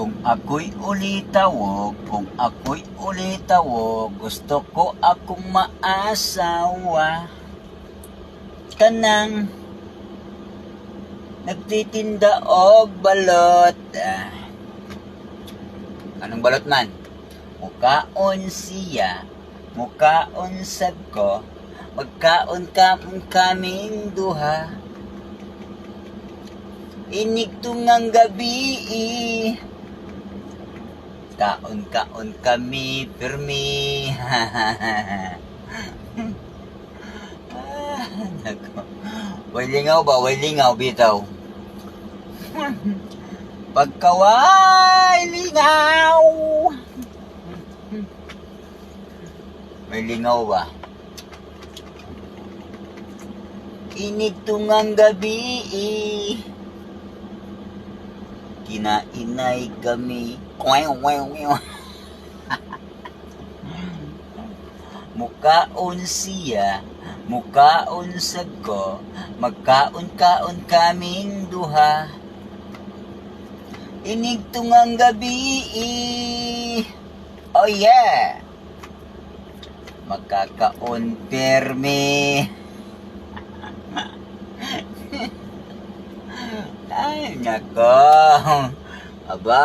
Kung ako'y ulitawog, kung ako'y ulitawog, gusto ko akong maasawa. Kanang nagtitinda og balot. Anong balot man? Mukaon siya, mukaon sad ko, magkaon kaming duha. Inigtungang gabi, kaon kami pirmi. Nako. Way lingaw ba? Way lingaw bitaw. Pagkaway lingaw. May lingaw ba? Inigtungang gabi, kinainay kami. Mukaon siya, mukaon sad ko, magkaon kaming duha. Inigtungang gabi, oh yeah, magkakaon perme. Ay, nako. Aba.